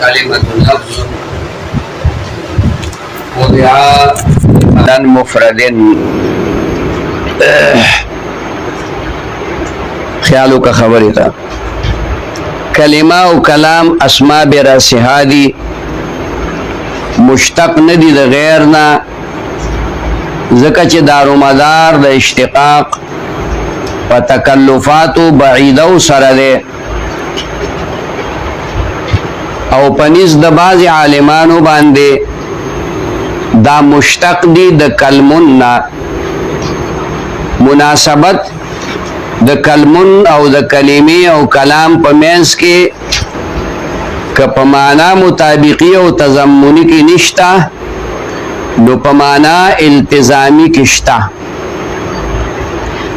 كلمة لفظ وضع مفرد خیالو کا خبری تا کلمہ و کلام اسماء براسها دی مشتق ندی د غیرنا زکه چې دارو مدار د اشتقاق و تکلفات بعیده سره ده او پنیز د باز عالمانو باندې دا مشتق دی د کلمون نا مناسبت د کلمون او د کلمې او کلام په منځ کې که په معنا مطابقي او تضمني کې نشتا نو په معنا التزامي کې شتا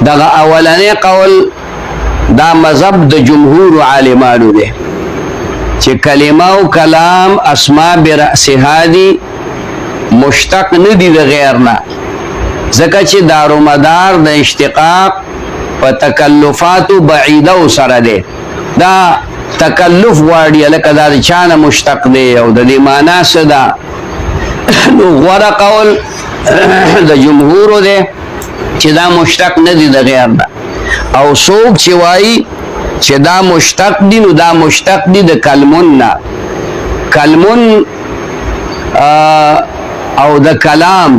دغه اولنې قول دا مذهب د جمهور عالمانو دی چې کلمه او کلام اسماء برأسها دي مشتق نه دي د غیر نه ځکه چې دارو مدار د اشتقاق په تکلفات بعیده سره ده دا تکلف واړی لکه دا چانه مشتق دی او د دې معنا څه ده نو غوړه قول د جمهور ده چې دا مشتق نه دی د غیر نه او څوک چې وایي چې دا مشتق دی نو دا مشتق دی د کلمون نه کلمون او د کلام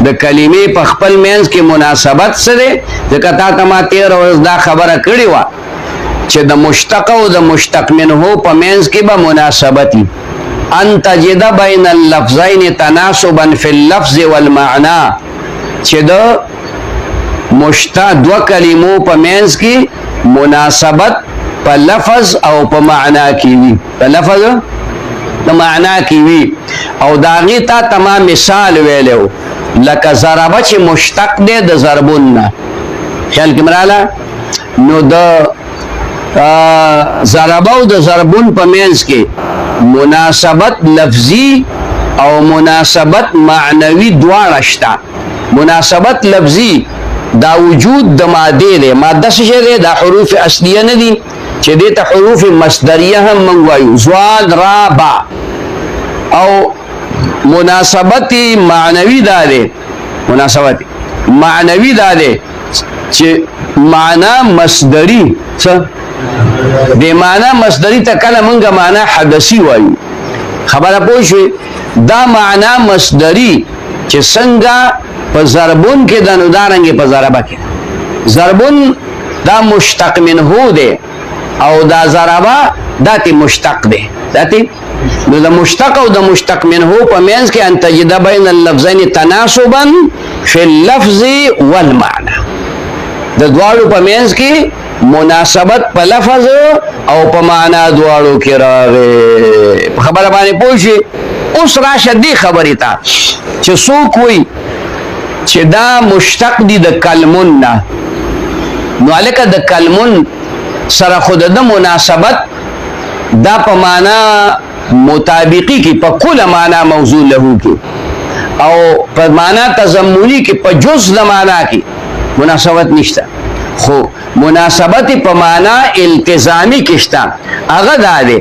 د کلمې په خپل منځ کې مناسبت سره ځکه تا ته ما 13 ورځ دا خبره کړې وه چې د مشتق او د مشتق منه په منځ کې به مناسبت وي ان تجد بین اللفظین تناسبا فی اللفظ والمعنى چې د مشتق دو کلمو په منځ کې مناسبت په لفظ او په معنا کې وي په لفظ د معنا کې وي او دا غي تا تمام مثال ویلو لکه ضربه چې مشتق دی د ضربون نه خیال کې مراله نو د ضربه او د ضربون په منځ کې مناسبت لفظي او مناسبت معنوي دواړه شته مناسبت لفظي دا وجود د ماده دی ماده څه دی دا حروف اصلیه نه دي چې دې ته حروف مصدریه هم موږ وایو زواد را با او مناسبت معنوی داره مناسبت معنوی داره چې معنا مصدری څه د معنا مصدری ته کله مونږه معنا حدثی وایو خبره پوه شئ دا معنا مصدری چې څنګه په ضربون کې د ندارنګ په ضربه کې ضربون دا مشتق منه ده او دا ضربه داتی مشتق ده داتی نو د مشتق او د مشتق منه په منځ کې ان تجد بین اللفظین تناسبا فی اللفظ والمعنى د دواړو په منځ کې مناسبت په لفظ او په معنا دواړو کې راغی خبره باندې پوه شئ اوس راشه دې خبرې ته چې څوک وایي چې دا مشتق دی د کلمون نه نو هلکه د کلمون سره خود د مناسبت دا په معنا مطابقی کی په کل معنا موضوع له کی او په معنا تضمنی کی په جز د معنا کی مناسبت نشته خو مناسبت په معنا التزامی کشته هغه دا دی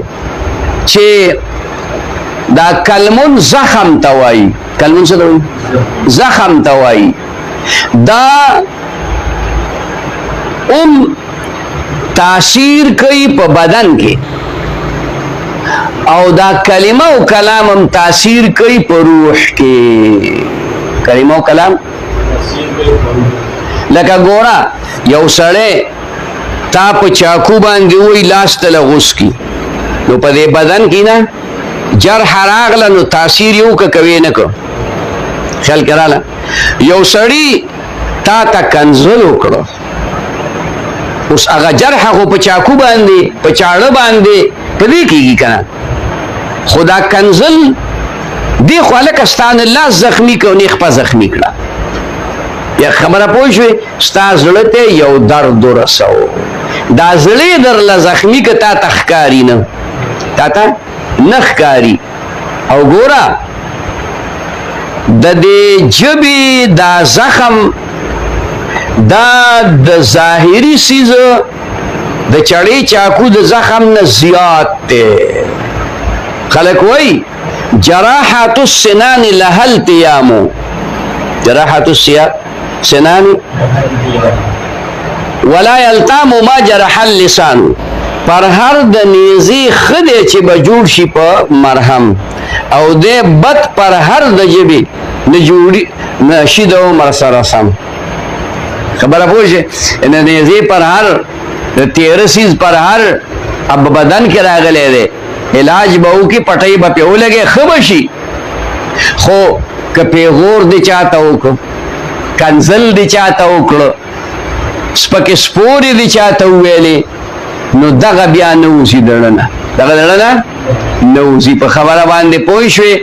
چې دا کلمون زخم توای کلمون څه دی زخم توای دا تاثیر کوي په بدن کې او دا کلمه او کلام هم تاثیر کوي په روح کې کلمه او کلام لکه ګورا یو سړی تا په چاکو باندې وی لاس ته لغوس کی نو په دې بدن کې نه جرح راغله نو تاثیر یو کوي نه کو خیال کراله یو سړی تا ته کنزل وکړو اوس هغه جرح خو په چاکو باندې په چاړه باندې پدې کېږي کنه خدا کنزل دی خو الکستان الله زخمی کو نیخ په زخمی کړه یا خبره پوه شوې ستا زړه ته یو درد ورسو دا زړه در له زخمی که تا تخکاری نه تا ته نخکاری او ګوره د دې جبې دا زخم دا د ظاهری سیز د چړې چاکو د زخم نه زیات دی خلق وای جراحات السنان لها التیام، جراحات السنان ولا یلتام ما جرح اللسان، پر هر د نیزی خده چې به جوړ شي په مرهم، او د بد پر هر د جبی نه جوړي نشي د عمر سره سم. خبره پوه ان نیزی پر هر د تیر سیز پر هر اب بدن کې راغلی دی، علاج به وکړي پټۍ به پې ولګي ښه به شي، خو که پیغور دې چاته وکړو، کنزل دې چاته وکړو، سپکې سپورې دې چاته وویلې، نو دغه بیا نه وځي دړه نه، دغه دړه نه نه وځي. په خبره باندې پوه شوې؟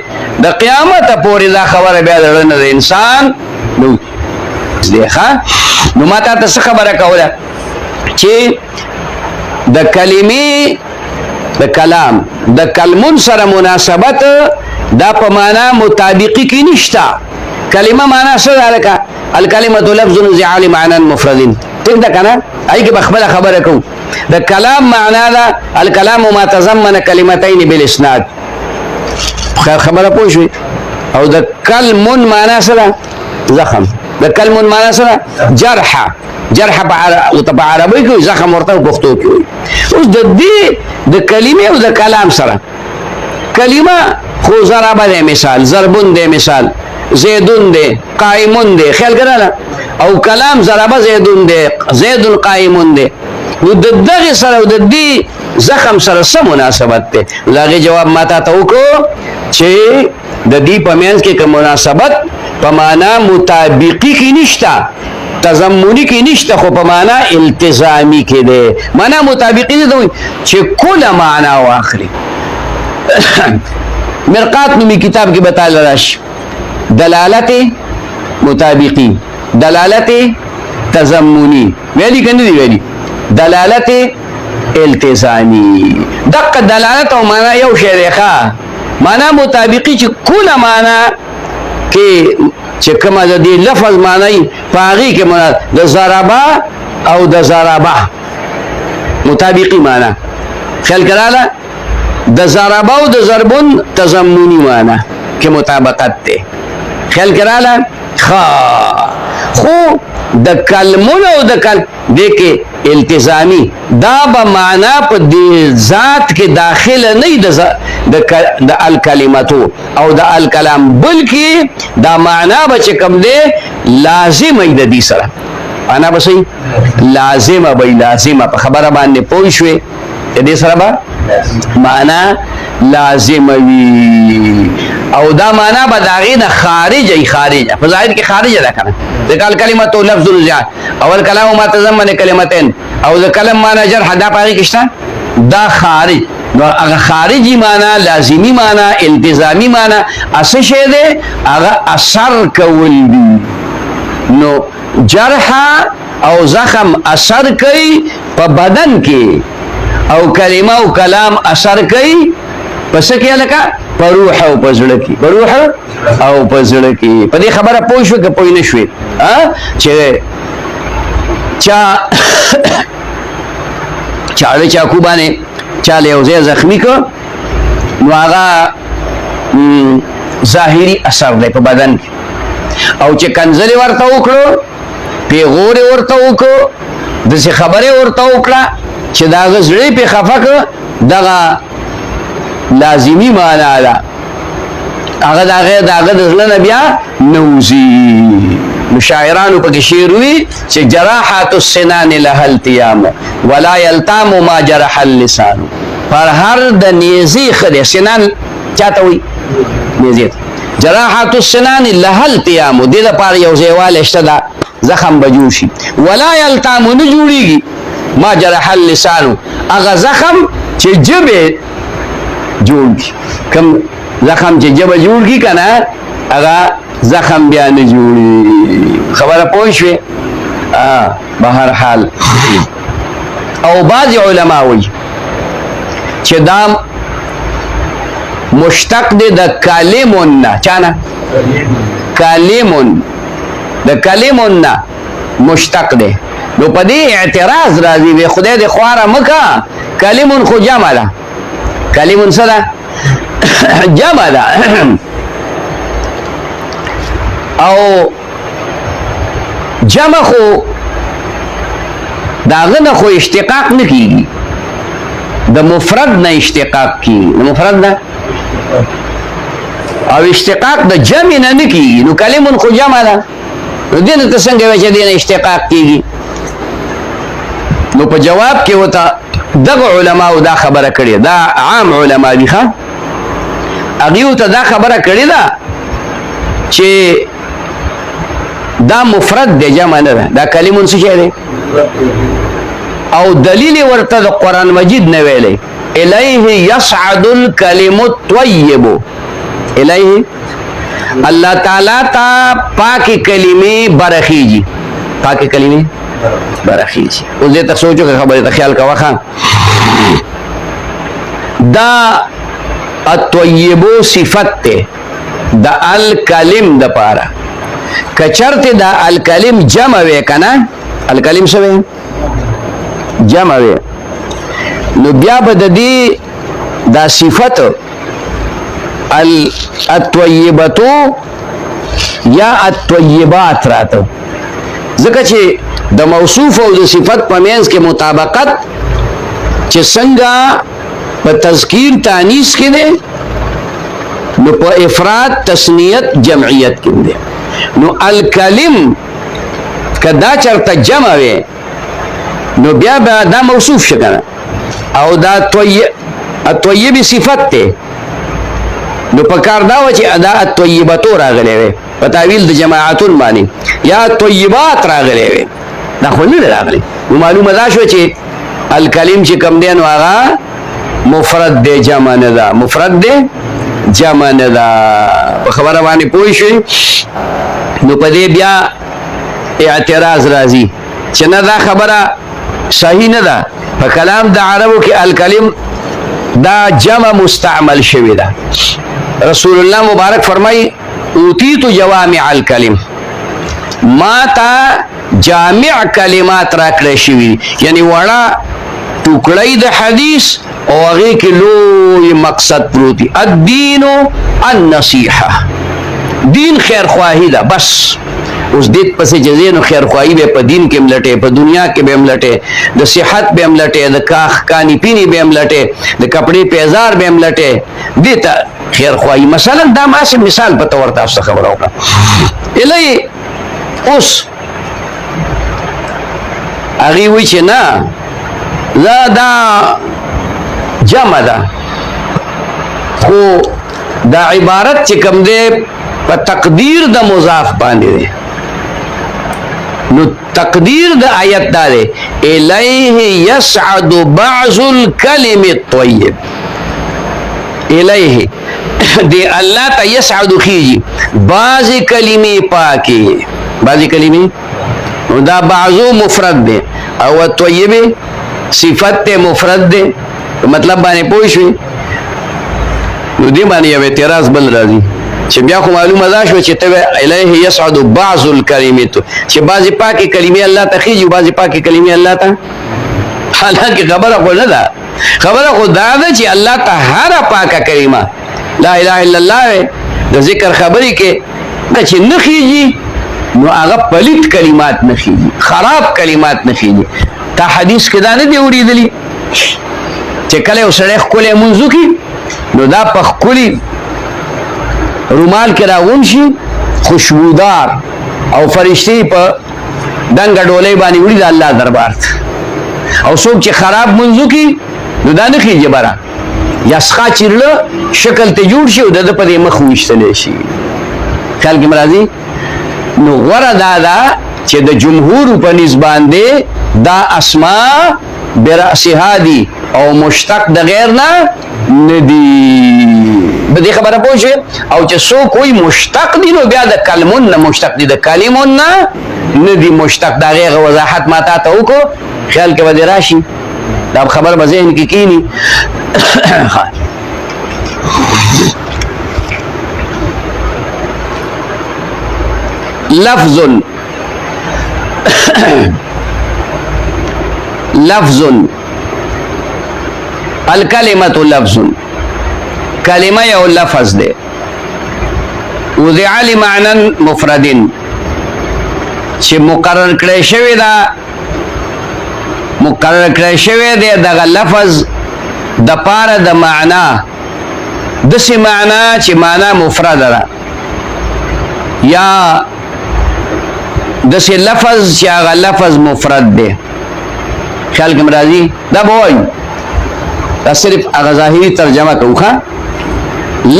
د قیامته پورې دا خبره بیا دړه نه د انسان نه وځي. نو ما تا ته څه خبره کوله چې د کلمې د کلام د کلمون سره مناسبت دا په معنا مطابقي کې نشته. کلمه معنا څه ده لکه الکلمة لفظ نزع لمعنى مفرد، ټیک ده که نه؟ هغې کې به خپله خبره کوو. د کلام معنا ده الکلام ما تضمن کلمتین بالاسناد، خبره پوه شوې؟ او د کلمون معنا څه ده؟ زخم. د کلمون معنا څه ده؟ جرح. جرح په عربی کې زخم ورته پښتو کې وي. اوس د دې د کلمې او د کلام سره کلمه خو ضربه دی مثال، ضربون دی مثال، زیدون دی، قائمون دی، خیال کړه، او کلام ضربه زیدون دی، زیدون قائمون دی. نو د دغه سره او د دې زخم سره څه مناسبت دی؟ هغې جواب ما تا ته وکړو چې د دې په منځ کې که مناسبت په معنا مطابقي کې نشته، تضمنی کې نشته، خو په معنا التزامی کې دی. معنا مطابقي دی دوی چې کله معنا واخلي. مرقات نومي کتاب کې بتاله راشي دلالت مطابقی، دلالت تضمنی، ویلی کنه دی ویلی دلالت التزامی. دقه دلالت او معنا یو شی دی ښه، معنا مطابقی چې کله معنا کې چې کومه د دې لفظ معنی په هغې کې د ضربه او د ضربه مطابقي معنا، خیال کړه، د ضربه او د ضربون تضمنی معنا کې مطابقت دی، خیال کړه. خو د کلمون او د دې کې التزامی دا به معنا په دې ذات کې داخله نه د الکلمتو او د الکلام، بلکې دا معنا به چې کوم دی لازم ای د دې سره، معنا به صحیح لازمه به لازمه. په خبره باندې پوه شوې؟ د دې سره به معنا لازم وي، او دا معنا به د هغې نه خارج ای، خارج په ظاهر کې خارجه ده که نه. د الکلمة لفظ نزع او الکلام ما تضمن کلمتین، او د کلم معنا جرح دا په هغې کې شته، دا خارج. نو هغه خارجي معنا، لازمي معنا، التزامي معنا څه شی دی؟ هغه اثر کول دي. نو جرح او زخم اثر کوي په بدن کې، او کلمه او کلام اثر کوي پس کې لکه په روح او په زړه کې، په روح او په زړه کې. په دې خبره پوه شوې که پوه نه شوې؟ چې چا د چاقو باندې چا له یو ځای زخمي کړ، نو هغه ظاهري اثر دی په بدن کې، او چې کنځلې ورته وکړو، پیغورې ورته وکړو، داسې خبرې ورته وکړه چې د هغه زړه پې خفه کړه، دغه لازمي معنا ده، هغه د هغه د زړه نه بیا نه وځي. مشاعرانو پکې شعر وي چې جراحات السنان لها التیام ولا یلتام ما جرح اللسان، پر هر د نیزې خدای سنان چاته وي؟ نیزې. جراحات السنان لها التیام، دې لپاره یو ځایوالی شته ده، زخم به جوړ شي. ولا یلتام نه جوړېږي ما جرح اللسان، هغه زخم چې ژبې جوړ کړي، کوم زخم چې ژبه جوړ کړي که نه، هغه زخم بیا نه جوړي. خبره پوه شوې؟ به هر حال. او بعض علما وایي چې دا مشتق دی د کلمون نه. چا نه؟ کلمون، د کلمون نه مشتق دی. نو په دې اعتراض راځي، وی خدای دې خواره مکه، کلمون خو جمع ده. کلمون څه ده؟ جمع ده او جمع خو داغه نه خو اشتقاق نه کیږي د مفرد نه اشتقاق کیږي د مفرد نه او اشتقاق د جمع نه کیږي نو کلمون خو جمع ده نو دین ته څنګه وایي چې دین اشتقاق کیږي نو په جواب کې وتا دغه علماء دا خبره کړې دا عام علماء دي ښا هغه ته دا خبره کړې ده چې دا مفرد دی جمع نه ده دا کلمون څه شی دی او دلیل ورته د قران مجید نه ویلې الیه یصعد الکلم الطیب الیه الله تعالی تا پاکی کلمې برخیږي پاکی کلمې برخیږي اوس دې ته سوچو که خبره ته خیال کا وخا دا الطیب صفت ته دا الکلم د پاره کچرته دا الکلم جمع وې کنه الکلم څه وې جمع وې نو بیا به د دې دا صفت الطیبتو یا الطیبات راته ځکه چې د موصوف او د صفت په منځ کې مطابقت چې څنګه په تذکیر تانیث کې ده نو په افراد تسنیت جمعیت کې ده نو الکلم کدا چرته جمع وي نو بیا دا موصوف شکنه او دا الطیب صفت ته نو پکار دا و چې ادا الطیباتو راغلی وي په تعویل د جماعتون باندې یا طیبات راغلی وي دا خو نه راغلی نو معلومه دا شو چې الکلم چې کم دی نو هغه مفرد دی جمع نه ده مفرد دی جمع نه ده په خبره باندې پوه شئ نو په دې بیا اعتراض راځي چې نه دا خبره صحیح نه ده په کلام د عربو کې الکلم دا جمع مستعمل شوی ده رسول الله مبارک فرمای اوتیت جوامع الکلم ما تا جامع کلمات را کړی شوی یعنی وړه ټوکړی د حدیث او هغه کې لوی مقصد پروت دی الدین النصیحه دین خیر خواهی ده بس اوس دې پسې جزینو خیر خواهی به په دین کې ملټه په دنیا کې به ملټه د صحت به ملټه د کاخ کانی پینی به ملټه د کپڑے پیزار به ملټه دیتا خیر خواهی مثلا دا ما سه مثال په تور تاسو خبرو کړه الی اوس هغه وی چې نه دا جمع ده خو دا عبارت چې کوم دی په تقدیر د مضاف باندې دی نو تقدیر د آیت دا دی الیه یصعد بعض الکلم الطیب الیه دی الله ته یصعد خیږي بعض کلمې پاکي بعض کلمې نو دا بعضو مفرد دی او طیب صفت مفرد دی مطلب باندې پوه شئ نو دې باندې یو اعتراض بل راځي چې بیا خو معلومه ده شو چې ته الیه یصعد بعض الکلمات چې بعضی پاکي کلمې الله ته خيږي بعضی پاکي کلمې الله ته حالانکه خبره خو نه ده خبره خو دا ده چې الله ته هر پاکه کلمه لا اله الا الله د ذکر خبرې کې چې نه خيږي نو هغه پلیت کلمات نه خيږي خراب کلمات نه خيږي تا حدیث کې دا نه دی اوریدلی چې کله وسړی خپل منځو کې نو دا په خپل رومال کې راغون شي خوشبودار او فرشتي په دنګ ډولۍ باندې وړي د الله دربار او څوک چې خراب منځو کې نو دا نه خيږي برا یا ښه چیرله شکل ته جوړ شي او د په دې مخ وشتل شي خیال کې مرادي نو غره دا چې د جمهور په نسبت باندې دا اسماء برأسها دي او مشتق د غیر نه ندی به دې خبره پوه شئ او چې څوک کوئی مشتق دي نو بیا د کلمون نه مشتق دي د کلمون نه ندی مشتق دا غیر وضاحت ما ته وکړو خیال کې به راشي دا خبر به ذهن کې کینی لفظ لفظ الکلمۃ لفظ کلمه یو لفظ دی وضع لمعنى مفرد چې مقرر کړی شوی دی دغه لفظ د پاره د معنا داسې معنا چې معنا مفرد ده یا داسې لفظ چې هغه لفظ مفرد دی خیال کې راځي دا به وایو دا صرف هغه ظاهري ترجمه کوو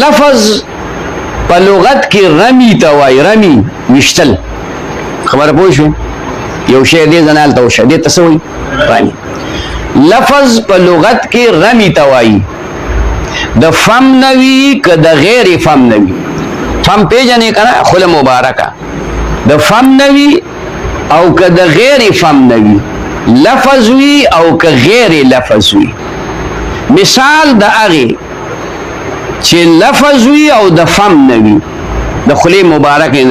لفظ په لغت کې رمی ته وایي رمی ویشتل خبره پوه شوې یو شی دې ځنال ته وشه دې ته څه وایي رمی لفظ په لغت کې رمی ته وایي د فم نوي که د غیر فم نوي فم پیژنې که نه خوله مبارکه د فم نوي او که د غیر فم نوي لفظ وي او که غیر لفظ وي مثال د هغې چې لفظ وي او د فم نوي د خولې مبارکې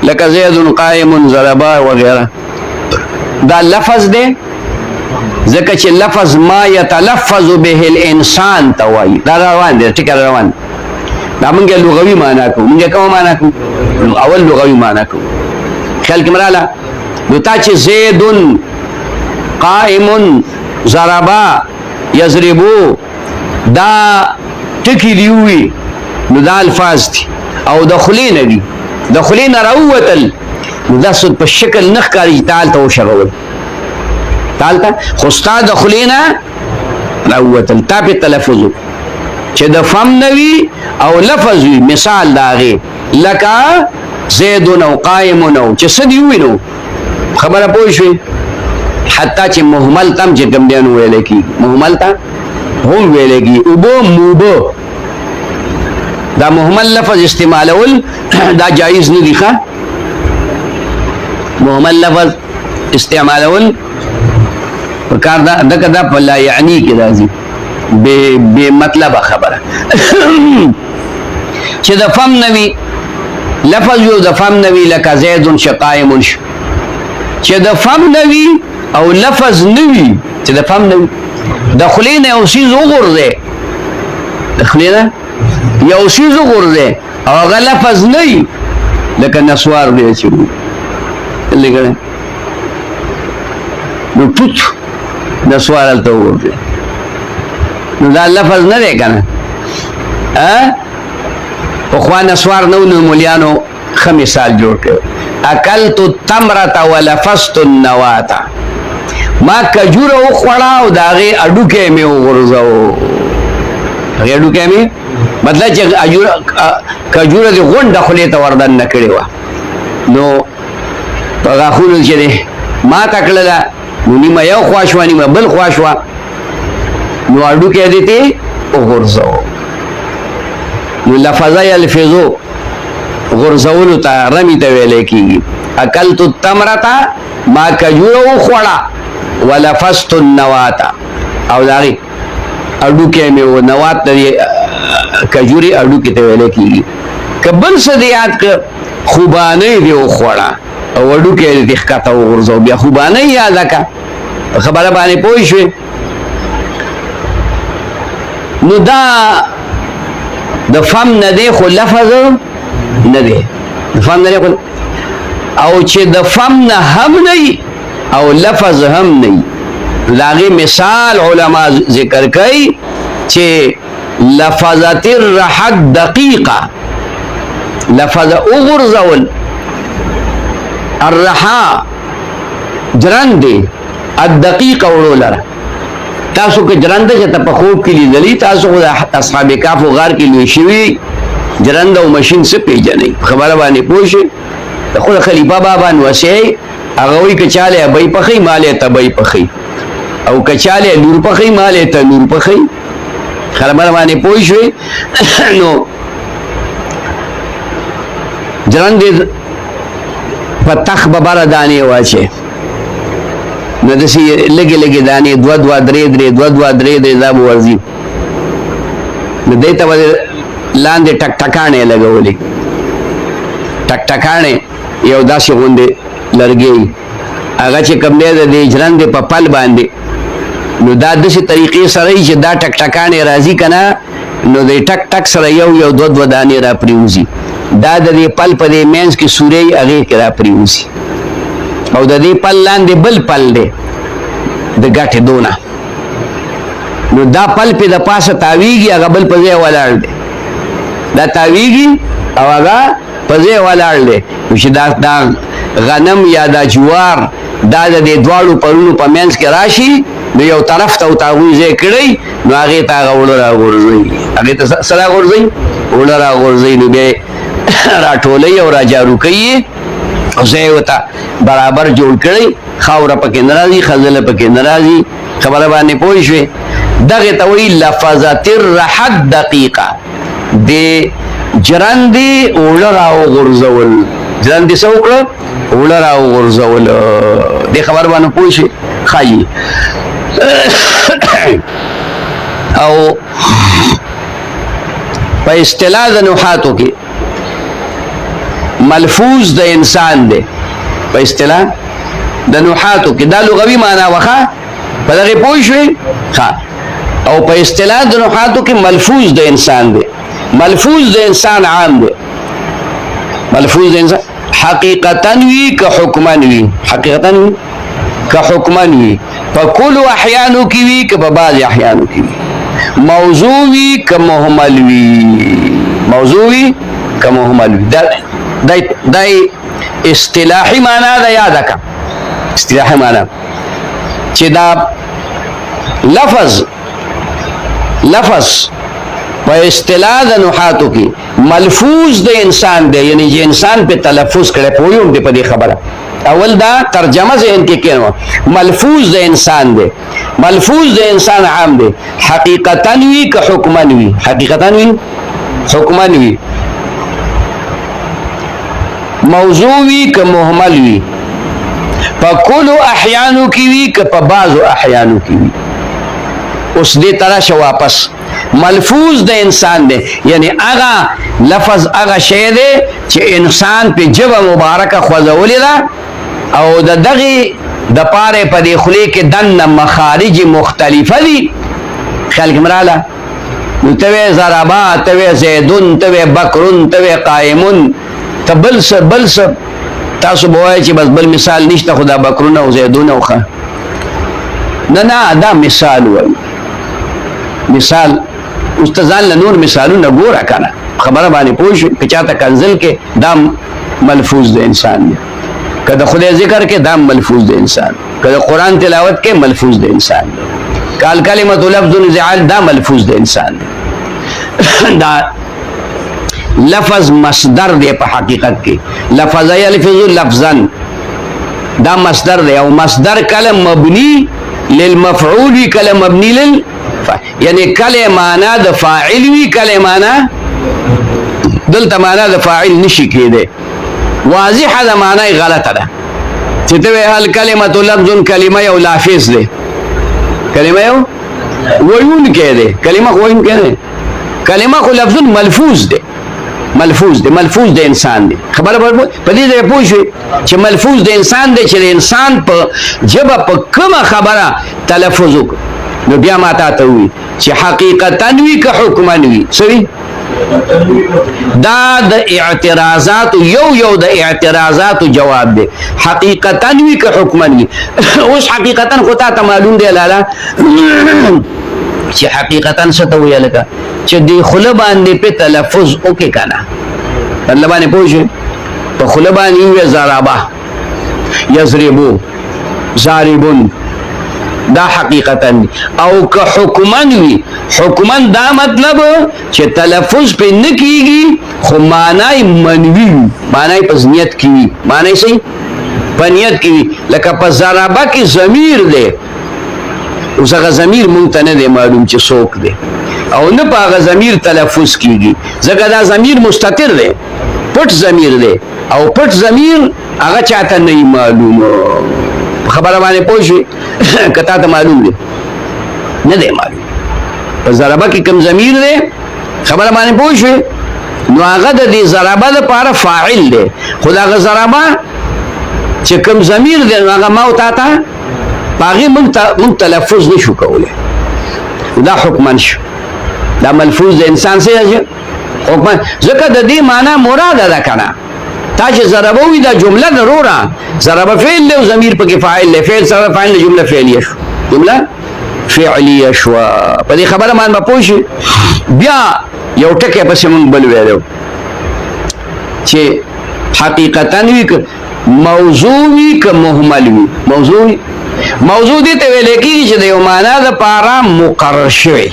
لکه زید قائم ضربا وغیره دا لفظ دی ځکه چې لفظ ما یتلفظ به الانسان ته وایي دا روان دی ټیکه روان دا مونږ لغوي معنا کوو مونږ کومه معنا کوو اول لغوي معنا کوو خیال کې مراله نو تا چې زید قائم ضربا یضربو دا ټکي دی وي نو دا الفاظ دي او د خولې نه دي د خولې نه راووتل نو دا څه په شکل نه ښکاري چې تعال ته وشغول تعال ته خو ستا د خولې نه راووتل تا پې تلفظ چې د فم نه وي او لفظ وي مثال د هغې لکه زیدون او قایمون او چې څه دي ووینو خبره پوه شوې حتی چې مهمل ته هم چې کوم دی نو ویلی کېږي مهمل ته هم ویلی کېږي اوبه موبه دا مهمل لفظ استعمالول دا جایز نه دي ښه مهمل لفظ استعمالول پکار دا دغه دا په لا یعنی کې راځي بے مطلب خبره چې د فم نوي لفظ یو د فم نوي لکه زید شقائم چې د فم نوي او لفظ نوي چې د فم نوي د خولې نه یو څیز وغورځې د خولې نه یو څیز وغورځې او هغه لفظ نه وي لکه نسوار دی چې لګړه نو ټوت نسوار هلته وغورځې نو دا لفظ نه دی که نه پخوا نسوار نه و نو مولیانو ښه مثال جوړ کړی اکلت التمرة ولفظت النواة ما کجوره وخوړه او د هغې اډوکی مې وغورځوه هغې اډوکی مې مطلب چې کجوره دې غونډه خولې ته وردننه کړې وه نو په غاښونو چې دی ماته کړله نو نیمه یو خوا شوه نیمه بل خوا شوه نو اډوکی دې ته وغورځوه نو لفظه یلفظو غرزولو ته رمی ته ویلی کېږي اکلت التمرة ما کجوره وخوړه ولفظت النواة او د هغې اډوکی مې و نوات د کجورې اډوکې ته ویلی کېږي که بل څه دې یاد کړه خوبانۍ دې وخوړه او اډوکی دې ښکته وغورځو بیا خوبانۍ یاده کړه په خبره باندې پوه شوې نو دا د فم نه دی خو لفظ نه دی د فم نه دی خو او چې د فم نه هم نه او لفظ هم نه د هغې مثال علما ذکر کوي چې لفظت الرحق دقیقه لفظ وغورځول الرحا جرند دی الدقیقه وړو لره تاسو که جرنده چې ته په خوب کې لیدلی تاسو خو د اصحاب کهف غار کې لوی شوي جرنده او مشین څه پیژنئ خبره باندې پوه شئ د خو د خلیفه بابا نوسئ هغه وایي که چاله ابۍ پخئ مالی ته ابۍ پخئ او که چاله لور پخئ مالی ته لور پخئ خبره باندې پوه شوې نو جرندې په تخ به بره دانې واچې نو داسې لږې لږې دانې دوه دوه درې درې دوه دوه درې درې دا به ورځي نو دې ته به لاندې ټکټکاڼې لګولې ټکټکاڼې یو داسې غوندې لرګی هغه چې کوم دی د دې ژرندې په پل باندې نو دا داسې طریقې سره چې دا ټکټکاڼې راځي که نه نو د ټک ټک سره یو دو دانې را پریوزي دا د دې پل په دې مینس کې سورې هغې کې را پریوزي او د دې پل لاندې بل پل دی د ګټې دونه نو دا پل پې د پاسه تاویږي هغه بل په ځای ولاړ دی دا تاویږي او هغه په ځای ولاړ دی نو چې دا غنم یا دا جوار دا د دې دواړو پلونو په منځ کې راشي نو یو طرف ته ورته هغوی ځای کړی نو هغې ته هغه اوړه راغورځوي هغې ته څه راغورځوي اوړه راغورځوي نو بیا راټولوي او راجارو کوي او ځای ورته برابر جوړ کړی خاوره پکې نه راځي خځله پکې نه راځي خبره باندې پوه شوې دغې ته وایي لفظت الرحت دقیقه د جرندې اوړه راوغورځول جرندې څه وکړه اوړه راوغورځول دې خبر باندې پوه شوې ښایي او په اصطلاح د نحاتو کې ملفوظ د انسان دی په اصطلاح د نحاتو کې دا لغوي معنا وخه په دغې پوه شوې ښه او په اصطلاح د نحاتو کې ملفوظ د انسان دی ملفوظ د انسان عام دی ملفوظ د انسان حقیقتا وي که حکما وي حقیقتا وي که حکما وي په کلو احیانو کې وي که په بعض احیانو کې وي موضوع وي که مهمل وي موضوع وي که مهمل وي دا اصطلاحي معنا ده یاد کړه اصطلاحي معنا چې دا لفظ په اصطلاح د نحاتو کې ملفوظ د انسان دی یعنی چې انسان په تلفظ کړي پوهیږم په دې خبره اول دا ترجمه ذهن کې کړو ملفوظ د انسان دی ملفوظ د انسان عام دی حقیقتا وی که حکما وی حقیقتا وی حکما وی موضوع وی که مهمل وی په کلو احیانو کې وی که په بعضو احیانو کې وی اوس دې طرح شو واپس ملفوظ د انسان دی یعنی هغه لفظ هغه شی دی چې انسان په ژبه مبارکه خوځولې ده او د دغې دپاره په دې خولې کې دننه مخارج مختلفه دي خیال کې مراله نو ته وې ضربا ته وې زیدون ته وې بکرون ته وې قائمون ته بل څه تاسو به وایئ چې بس بل مثال نشته خو دا بکرونه او زیدونه وښه نه دا مثال وایي مثال استادان له نور مثالونه ګوره کنه خبره باندې پوه شو که چاته کنزل کې دا ملفوظ د انسان دی که د خدای ذکر کې دا ملفوظ د انسان که د قرآن تلاوت کې ملفوظ د انسان دی کال کلمت لفظ زعال دا ملفوظ د انسان دی دا لفظ مصدر دی په حقیقت کې لفظ یلفظ لفظا دا مصدر دی او مصدر کله مبنی للمفعول وی کله مبنی یعنی کله معنا د فاعل وی کله معنا دلته معنا د فاعل نشي کېده واضحه د معنا غلطه ده چې ته هل کلمه لفظ کلمه یو لافظ ده کلمه یو ویون کېده کلمه ویون کېده کلمه خو لفظ ملفوظ ده ملفوظ د انسان دی خبره په دې ځای پوه شئ چې ملفوظ د انسان دی چې د انسان په ژبه په کومه خبره تلفظ وکړي نو بیا ما ته وي چې حقیقتا وي که حکما وي څه وي دا د اعتراضات یو د اعتراضات جواب دی حقیقتا وي که حکما وي اوس حقیقتا خو ته معلوم دی لاله چې حقیقتا څه ته ویل کا چې دی خوله باندې په تلفظ وکي کنه الله باندې پوښي په خوله باندې وی زرابه یضربو ضاربون دا حقیقتا او که حکمن وی حکمن دا مطلب چې تلفظ په نکیږي خو معنی منوی معنی په نیت کې معنی سي په نیت کې لکه په زرابه کې ضمیر دی اوس هغه ضمیر مونږ ته نه دی معلوم چې څوک دی او نه په هغه ضمیر تلفظ کیږي ځکه دا ضمیر مستتر دی پټ ضمیر دی او پټ ضمیر هغه چاته نه معلوم خبره باندې پوه شئ که تا ته معلوم دی نه دی معلوم په ضربه کې کوم ضمیر دی خبره باندې پوه شئ نو هغه د دې ضربه لپاره فاعل دی خو د هغه ضربه چې کوم ضمیر دی نو هغه ما او تا ته په هغې مونږ تلفظ نشو کولی دا حکمن شو دا ملفوظ د انسان څه دی حکم ځکه د دې معنا مراد ده کنه تا چې ضربه وي دا جمله ضروره ضربه فعل له ضمیر په کې فاعل له فعل سره فاعل جمله فعلیه شو جمله فعلیه شو په دې خبره باندې پوښي بیا یو ټکی پسې مونږ بل ویلو چې حقیقتا وی موضوع وی که مهمل وی موضوع دې ته ویل کېږي چې د یو معنا لپاره مقرر شوی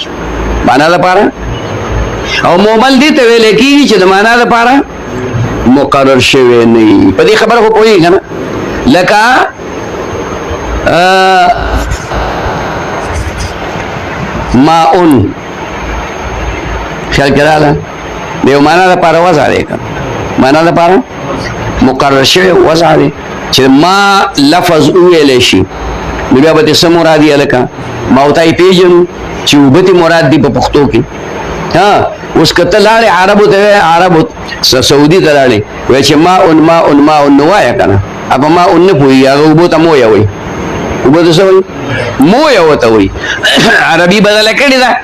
معنا لپاره او مهمل دې ته ویل کېږي چې د معنا لپاره مقرر شوی نه په دې خبره خو پوهیږئ کنه لکه ماؤن خیال کراله د یو معنا لپاره وضع دی کنه معنا لپاره مقرر شوی وضع دی چې ما لفظ ویل شي نو بیا به څه مراد یې لکه ما ورته پیژنو چې وبته مراد دی په پښتو کې ها اوس کته لاړې عربو ته عربو سعودي ته لاړې وای چې ما نو وای کنه ابا ما ان پوي هغه وبو ته مو یوي وبو ته سوي مو یو ته وي عربي بدل کړی دا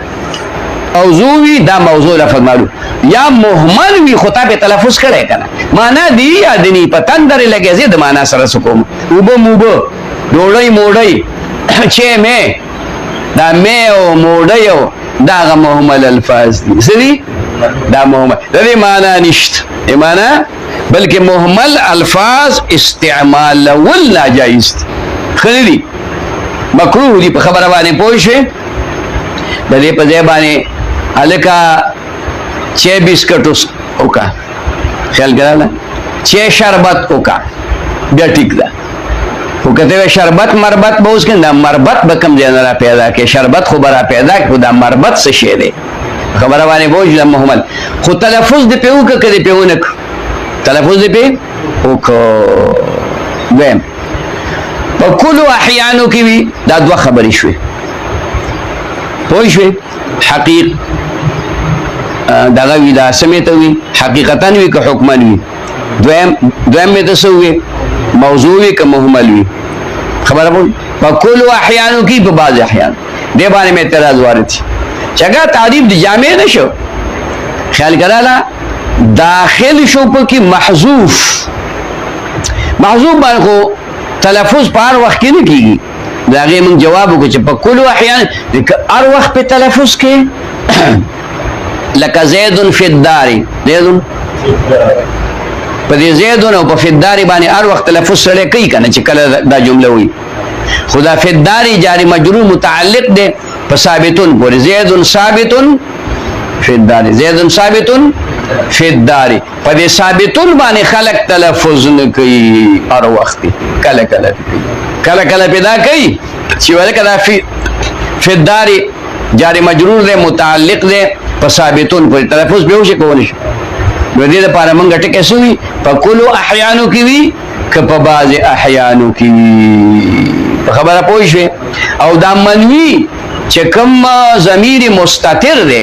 موضوعي دا موضوع لفظ معلوم یا مهمل وی خطاب تلفظ کړي کنه معنا دی ادنی پتن درې لګي زید معنا سره سکوم وبو موبو ډوړی موړی چې مې دا مې او موړی دا مهمل الفاظ دي سړي دا مهمل د دې معنا نشته معنا بلکې مهمل الفاظ استعمال ول ناجایز خللی مکروه دي په خبره باندې پوه شئ د دې په ځای باندې الکا چې بسکټوس وکا خیال کړه چې شربت وکا بیا ټیک ده وکته شربت مربت به اوس کنه مربت به کم ځای نه پیدا کې شربت خو برا پیدا کې دا مربت څه شی دی خبره باندې بوج محمد خو تلفظ دې په وکړه کړي په ونک تلفظ دې په وکړه ویم په کلو احیانو کې وی دا دوه خبرې شوې پوه شوې حقیق دغه وی دا سمته وی حقیقتا وی که حکمان وی دویم مې تاسو وی موضوع وی که مهمل وی خبره پوه په کلو احیانو کې په بعض احیان دې باندې مې اعتراض وارد شي چګه تعریف د جامع نشو خیال کړه داخل شو په کې محذوف باندې تلفظ پر وخت کې نه کیږي دا غي موږ جواب وکړو چې په کلو احیان هر وخت په تلفظ کې لکه زید فی الدار زید په دې زید او په فی الدار باندې هر وخت تلفظ سره کوي کنه چې کله دا جمله وي خدا فی الدار جاری مجرور متعلق ده په ثابتون پورې زید ثابتون فی الدار زید ثابتون فی الدار په دې ثابتون باندې خلق تلفظ نه کوي هر وخت کله پیدا کوي چې ولکه فی الدار جاری مجرور ده متعلق ده په ثابتون پورې تلفظ به وشي کولی شي نو دې لپاره موږ ټکه سوي په کلو احیانو کې وی که په بعض احیانو کې په خبره پوه شئ او دا منوي چې کوم ضمیر مستتر دی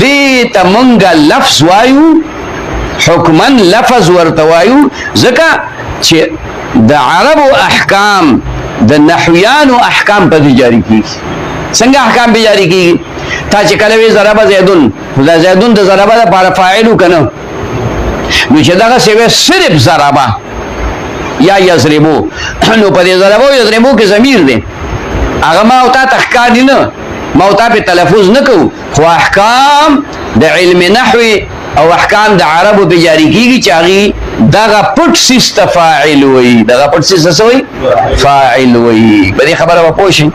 دې ته موږ لفظ وایو حکما لفظ ورته وایو ځکه چې د عربو احکام د نحویانو احکام په جاری کیږي څنګه احکام به جاری کیږي تا چې کله وی ضرب زیدون دا زیدون د ضربه لپاره فاعل کنه نو چې دا څه صرف ضربه یا یضربو نو په دې ضربو یضربو کې ضمیر دی هغه ما او تا تخکار دي نه ما او تا په تلفظ نه کو خو احکام د علم نحو او احکام د عربو په جاری کیږي چې هغه دغه پټ سیست فاعل وي دغه پټ سیست څه وي فاعل وي په دې خبره پوه شئ